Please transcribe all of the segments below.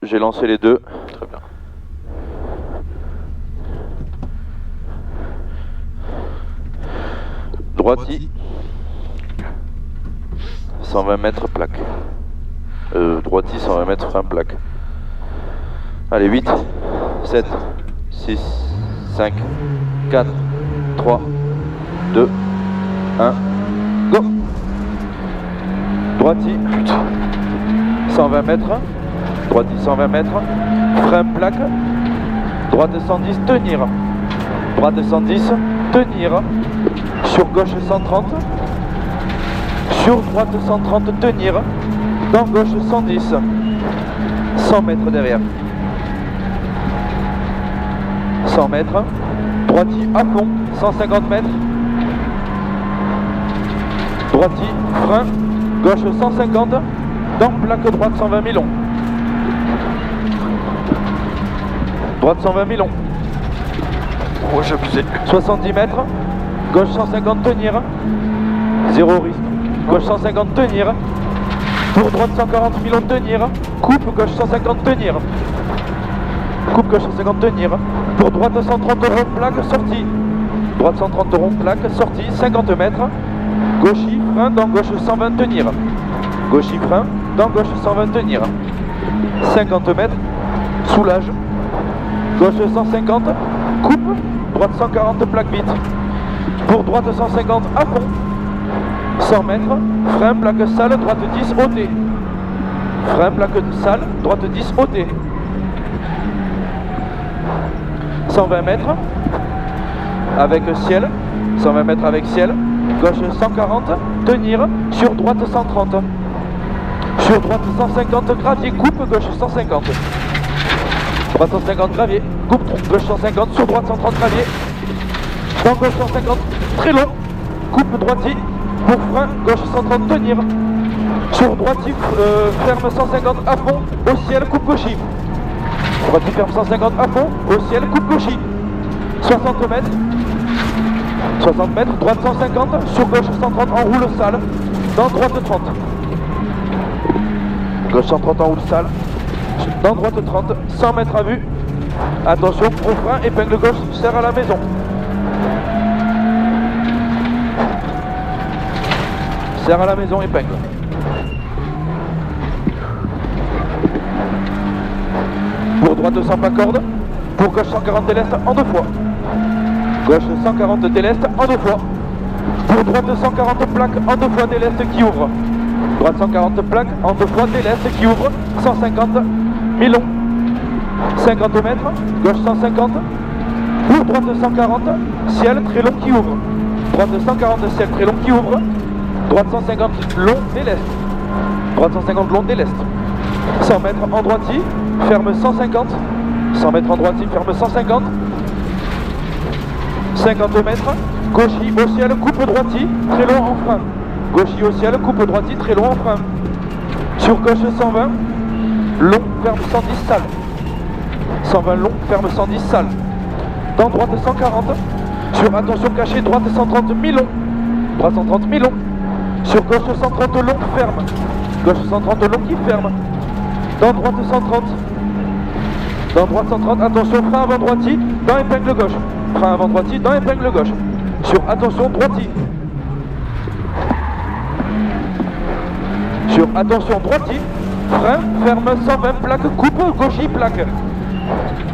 j'ai lancé les deux. Très bien. Droiti. 120 mètres plaque. Droiti, 120 mètres frein plaque. Allez, 8, 7, 6, 5, 4, 3, 2, 1, go. Droiti, 120 mètres. Droiti, 120 mètres. Frein plaque. Droite 110, tenir. Droite 110, tenir. Sur gauche 130. Sur droite 130, tenir. Dans gauche 110. 100 mètres derrière. 100 mètres. Droiti à fond, 150 mètres. Droiti, frein. Gauche 150. Dans plaque droite 120 000 long. Droite 120 000 long. Oh, j'ai abusé. 70 mètres. Gauche 150 tenir. 0 risque. Gauche 150 tenir. Pour droite 140 000 long tenir. Coupe gauche 150 tenir. Coupe gauche 150 tenir. Pour droite 130 rond plaque sortie. Droite 130 rond plaque sortie 50 mètres. Gauchy frein dans gauche 120 tenir. Gauchy frein dans gauche 120 tenir. 50 mètres. Soulage. Gauche 150. Coupe. Droite 140 plaque vite. Pour droite 150 à fond. 100 mètres. Frein plaque salle droite 10 OT. Frein plaque salle droite 10 OT. 120 mètres. Avec ciel. 120 mètres avec ciel. Gauche 140. Tenir. Sur droite 130. Sur droite 150 gravier. Coupe gauche 150. Droite 150 gravier. Coupe gauche 150. Sur droite 130 gravier. Dans gauche 150. Très long. Coupe droiti. Pour frein. Gauche 130 tenir. Sur droiti ferme 150 à fond. Au ciel coupe gauchy. Droiti ferme 150 à fond. Au ciel coupe gauchy. 60 mètres. 60 mètres. Droite 150. Sur gauche 130 en roule sale. Dans droite 30. Gauche 130 en roule sale. Dans droite 30. 100 mètres à vue. Attention, au frein, épingle gauche, serre à la maison. Serre à la maison, épingle. Pour droite 200 pas corde. Pour gauche 140 déleste en 2 fois. Gauche 140 déleste en 2 fois. Pour droite 140 plaques en 2 fois déleste qui ouvre. Droite 140 plaques en 2 fois déleste qui ouvre. 150 000 long. 50 mètres, gauche 150, pour droite 140, ciel très long qui ouvre. Droite 140, ciel très long qui ouvre. Droite 150, long déleste. Droite 150, long déleste. 100 mètres en droiti, ferme 150. 100 mètres en droiti, ferme 150. 50 mètres, gauchy au ciel, coupe droiti, très long en frein. Gauchy au ciel, coupe droiti, très long en frein. Sur gauche 120, long, ferme 110 sale. 120 long, ferme 110 sale. Dans droite 140. Sur attention cachée, droite 130 000 long. Droite 130 000 long. Sur gauche 130 long, ferme. Gauche 130 long qui ferme. Dans droite 130. Dans droite 130, attention, frein avant droiti, dans épingle gauche. Frein avant droiti, dans épingle gauche. Sur attention droiti. Sur attention droiti, frein, ferme 120 plaque, coupe, gauchy, plaque.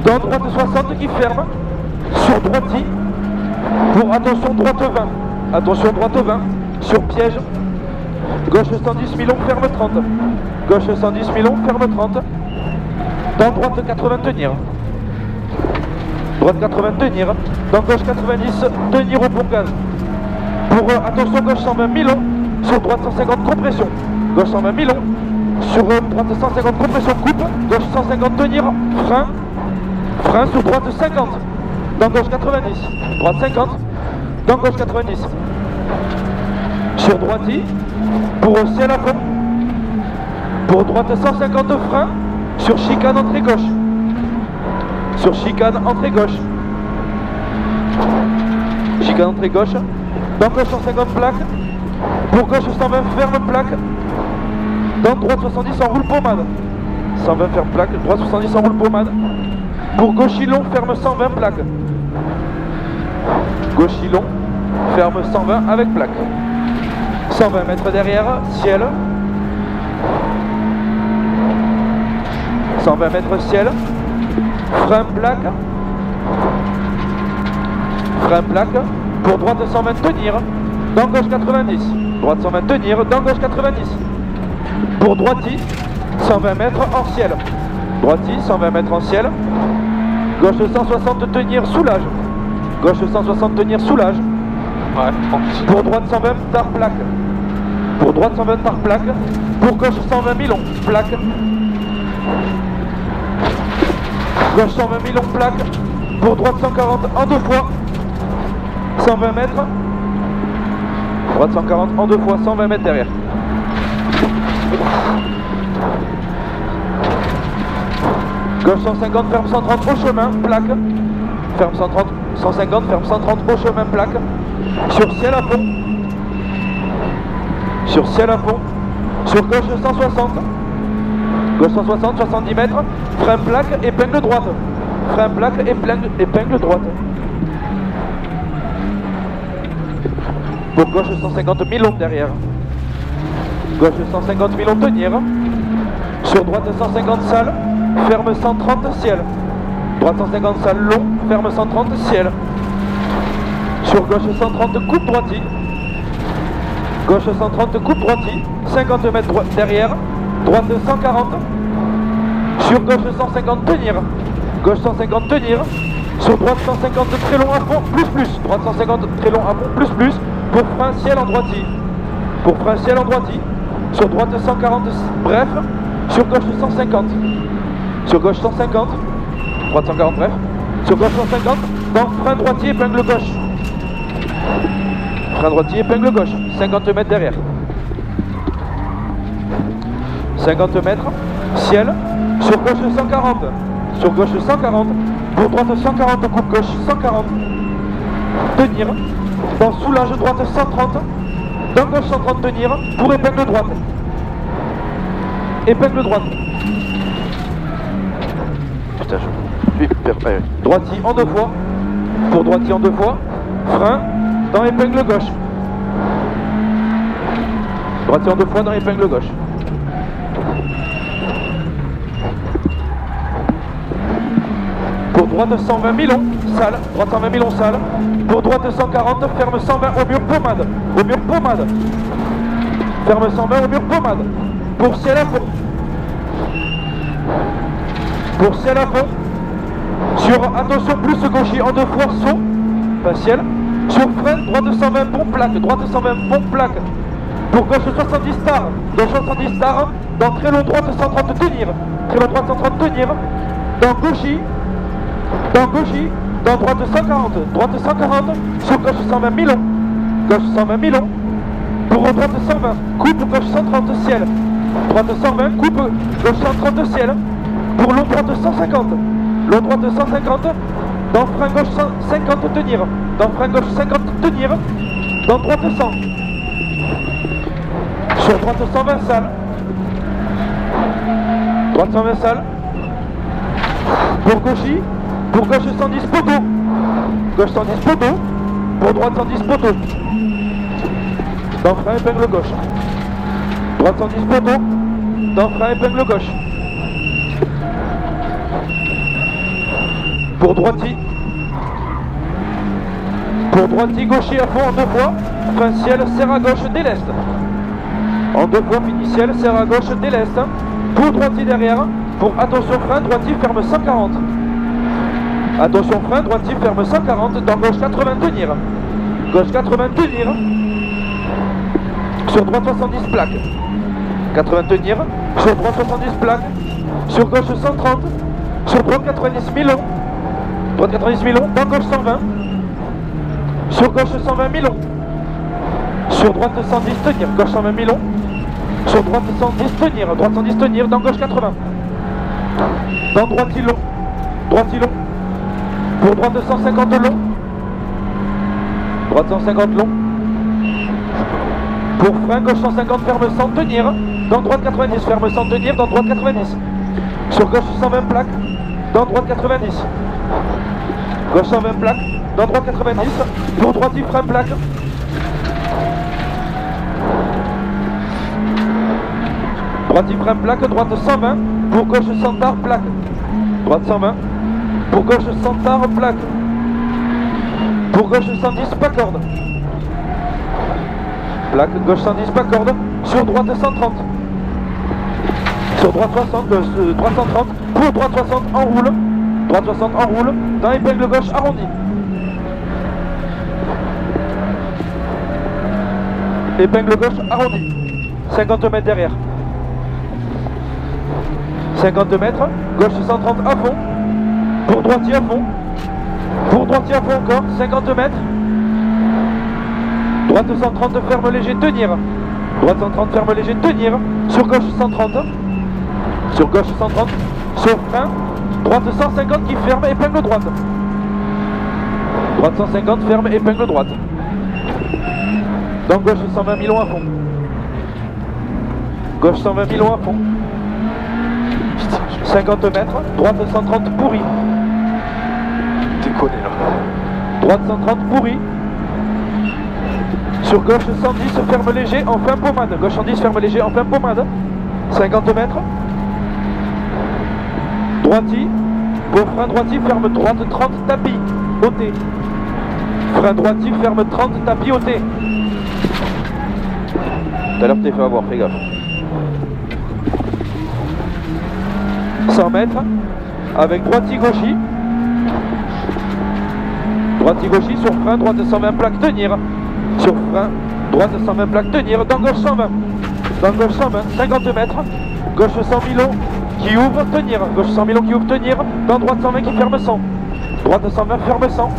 Dans droite 60 qui ferme. Sur droiti. Pour attention droite 20. Attention droite 20. Sur piège. Gauche 110 000 long, ferme 30. Gauche 110 000 long, ferme 30. Dans droite 80 tenir. Droite 80 tenir. Dans gauche 90 tenir au bon gaz. Pour attention gauche 120 000 long. Sur droite 150 compression. Gauche 120 000 long. Sur droite 150 compression coupe. Gauche 150 tenir. Frein. Frein sur droite 50. Dans gauche 90. Droite 50. Dans gauche 90. Sur droiti. Pour ciel à fond. Pour droite 150 frein. Sur chicane entrée gauche. Sur chicane entrée gauche. Chicane entrée gauche. Dans gauche 150 plaque. Pour gauche 120 ferme plaque. Dans droite 70 en roule pommade. 120 ferme plaque, droite 70 enroule pommade. Pour gauche long, ferme 120 plaque. Gauche long, ferme 120 avec plaque. 120 mètres derrière, ciel. 120 mètres ciel. Frein plaque. Frein plaque. Pour droite 120 tenir. Dans gauche 90. Droite 120 tenir. Dans gauche 90. Pour droiti, 120 mètres en ciel. Droiti, 120 mètres en ciel. Gauche 160 tenir, soulage. Gauche 160 tenir, soulage. Ouais, tranquille. Pour droite 120 par plaque. Pour droite 120 par plaque. Pour gauche 120 milons, plaque. Gauche 120 milons, plaque. Pour droite 140 en deux fois. 120 mètres. Droite 140 en deux fois, 120 mètres derrière. Gauche 150, ferme 130 au chemin, plaque. Ferme 130, 150, ferme 130 au chemin, plaque. Sur ciel à fond. Sur ciel à fond. Sur gauche 160. Gauche 160, 70 mètres. Frein plaque, épingle droite. Frein plaque, épingle droite. Pour gauche 150 milons derrière. Gauche 150 milons tenir. Sur droite 150 salle. Ferme 130 ciel. Droite 150 salle long. Ferme 130 ciel. Sur gauche 130 coupe droiti. Gauche 130 coupe droiti. 50 mètres derrière. Droite 140. Sur gauche 150 tenir. Gauche 150 tenir. Sur droite 150 très long à fond. Plus. Droite 150 très long à fond. Plus. Pour frein ciel en droiti. Pour frein ciel en droiti. Sur droite 140 bref. Sur gauche 150. Sur gauche 150. Droite 140 bref. Sur gauche 150. Dans frein droitier épingle gauche. Frein droitier épingle gauche. 50 mètres derrière. 50 mètres. Ciel. Sur gauche 140. Sur gauche 140. Pour droite 140 coupe gauche 140. Tenir. Dans soulage droite 130. Dans gauche 130 tenir. Pour épingle droite. Épingle droite. Putain, je perds. Droiti en deux fois. Pour droiti en deux fois. Frein. Dans épingle gauche. Droiti en deux fois dans épingle gauche. Pour droite 120 milons, salle. Droite 120 milons, salle. Pour droite 140, ferme 120 au mur pommade. Au mur pommade. Ferme 120 au mur pommade. Pour ciel à fond. Pour ciel à fond. Sur attention plus gaucher en deux fois saut. Pas ciel. Sur frein, droite 120 bon plaque. Droite 120 bon plaque. Pour gauche 70 star. Gauche 70 star. Dans très long droite 130 tenir. Très long droite 130 tenir. Dans gauchis. Dans gauchis. Dans droite 140. Droite 140. Sur gauche 120 milons. Gauche 120 milons. Pour droite 120. Coupe gauche 130 ciel. Droite 120. Coupe gauche 130 ciel. Pour long droite 150. Long droite 150. Dans frein gauche 50 tenir. Dans frein gauche 50 tenir. Dans droite 100. Sur droite 120 salle. Droite 120 salle. Pour gauchis. Pour gauche 110 poteau. Gauche 110 poteau. Pour droite 110 poteau. Dans frein épingle gauche. Droite 110 poteau. Dans frein épingle gauche. Pour droiti. Pour droiti gaucher à fond en deux fois. Frein ciel, serre à gauche, déleste. En deux fois fini ciel, serre à gauche, déleste. Pour droiti derrière. Pour attention frein, droiti ferme 140. Attention frein, droiti ferme 140. Dans gauche 80 tenir. Gauche 80 tenir. Sur droite 70 plaques. 80 tenir. Sur droite 70 plaques. Sur gauche 130. Sur droite 90 milons. Droite 90 milons. Dans gauche 120. Sur gauche 120 milons. Sur droite 110 tenir. Gauche 120 milons. Sur droite 110 tenir. Droite 110 tenir. Dans gauche 80. Dans droite long. Droite long. Pour droite 150 long. Droite 150 long. Pour frein, gauche 150, ferme 100 tenir. Dans droite 90, ferme 100 tenir. Dans droite 90. Sur gauche 120 plaques, dans droite 90. Gauche 120 plaques, dans droite 90. Pour droite il freine plaque. Droite il freine plaque, droite 120. Pour gauche centard plaque. Droite 120. Pour gauche centard plaque. Pour gauche 110 pas corde. Plaque, gauche 110 pas corde. Sur droite 130. Sur droite 60, droite 130. Pour droite 60 en roule. Droite 60 en roule. Dans épingle gauche arrondi. Épingle gauche arrondi. 50 mètres derrière. 50 mètres. Gauche 130 à fond. Pour droitier à fond. Pour droitier à fond encore. 50 mètres. Droite 130 ferme léger tenir. Droite 130 ferme léger tenir. Sur gauche 130. Sur gauche 130. Sur frein. Droite 150 qui ferme épingle droite. Droite 150 ferme épingle droite. Donc gauche 120 milons à fond. Gauche 120 milons à fond. 50 mètres. Droite 130 pourri. Déconner là. Droite 130 pourri. Sur gauche 110 ferme léger en fin pommade. Gauche 110 ferme léger en fin pommade. 50 mètres. Droiti. Pour frein droiti ferme droite 30 tapis. ôté. Frein droiti ferme 30 tapis ôté. Tout à l'heure t'es fait avoir, fais gaffe. 100 mètres. Avec droiti gauchi. Droiti gauchi sur frein droite 120 plaques tenir. Sur frein, droite 120 plaques tenir, dans gauche 120. Dans gauche 120, 50 mètres. Gauche 100 milons qui ouvre, tenir. Gauche 100 milons qui ouvre, tenir. Dans droite 120 qui ferme 100. Droite 120 ferme 100.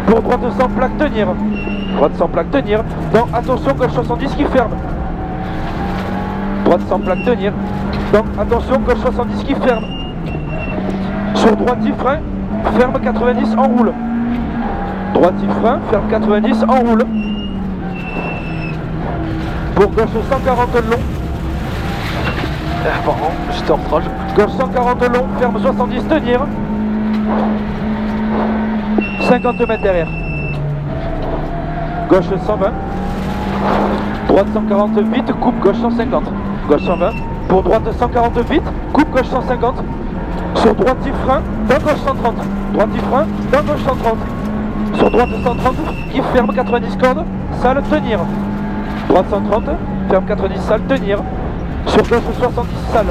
Pour droite 100 plaques tenir. Droite 100 plaques tenir. Dans attention gauche 70 qui ferme. Droite 100 plaques tenir. Donc attention gauche 70 qui ferme. Sur droite 10 frein, ferme 90 en roule. Droite frein, ferme 90 en roule. Pour gauche 140 long. Pardon, j'étais en train. Gauche 140 long, ferme 70 tenir. 50 mètres derrière. Gauche 120. Droite 140 vite, coupe gauche 150. Gauche 120. Pour droite 140 vite, coupe gauche 150. Sur droite frein, dans gauche 130. Droite frein, dans gauche 130. Sur droite 130 qui ferme 90 cordes, salle tenir. Droite 130, ferme 90 salle tenir. Sur gauche 70 salle.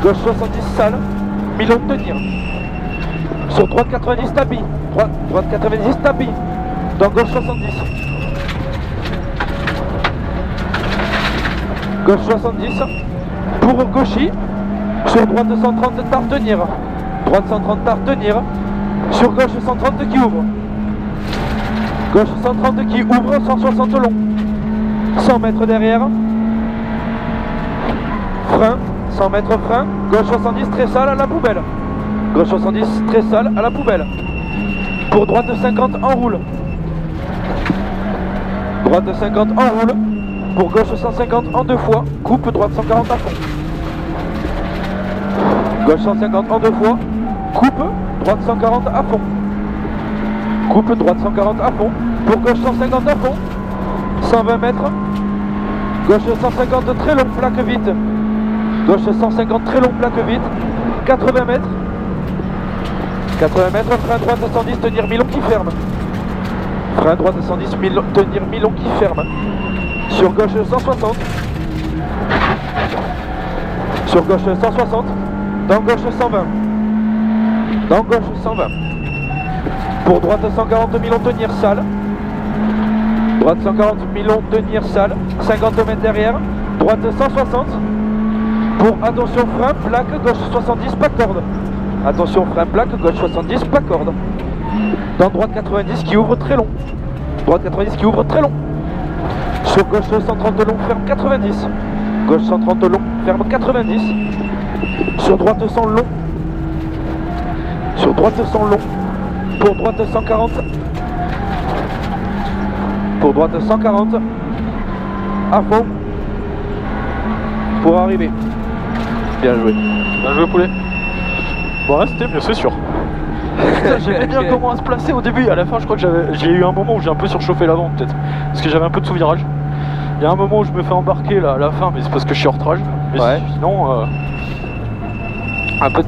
Gauche 70 salle, milon tenir. Sur droite 90 tapis. Droite 90 tapis. Dans gauche 70. Gauche 70. Pour gauchi. Sur droite 130 tard tenir. Droite 130 tard tenir. Sur gauche 130 qui ouvre. Gauche 130 qui ouvre, 160 long. 100 mètres derrière. Frein, 100 mètres frein. Gauche 70 très sale à la poubelle. Gauche 70 très sale à la poubelle. Pour droite 50 en roule. Droite 50 en roule. Pour gauche 150 en deux fois. Coupe droite 140 à fond. Gauche 150 en deux fois. Coupe droite 140 à fond. Coupe droite 140 à fond. Pour gauche 150 à fond. 120 mètres. Gauche 150 très long, plaque vite. Gauche 150 très long, plaque vite. 80 mètres. 80 mètres, frein droite 110, tenir milon qui ferme. Frein droite 110, tenir milon qui ferme. Sur gauche 160. Sur gauche 160. Dans gauche 120. Dans gauche 120. Pour droite 140 milons tenir salle. Droite 140 milons tenir salle. 50 mètres derrière. Droite 160. Pour attention frein, plaque, gauche 70, pas de corde. Attention frein, plaque, gauche 70, pas de corde. Dans droite 90 qui ouvre très long. Droite 90 qui ouvre très long. Sur gauche 130 long, ferme 90. Gauche 130 long, ferme 90. Sur droite 100 long. Sur droite 100 long. Pour droite 140. Pour droite 140. À fond. Pour arriver. Bien joué. Bien joué, poulet. Bon, là, c'était mieux, c'est sûr. J'aimais bien comment elle se placer au début et à la fin, je crois que j'ai eu un moment où j'ai un peu surchauffé l'avant, peut-être. Parce que j'avais un peu de sous-virage. Il y a un moment où je me fais embarquer là, à la fin, mais c'est parce que je suis hors trage. Mais Ouais. sinon, un peu de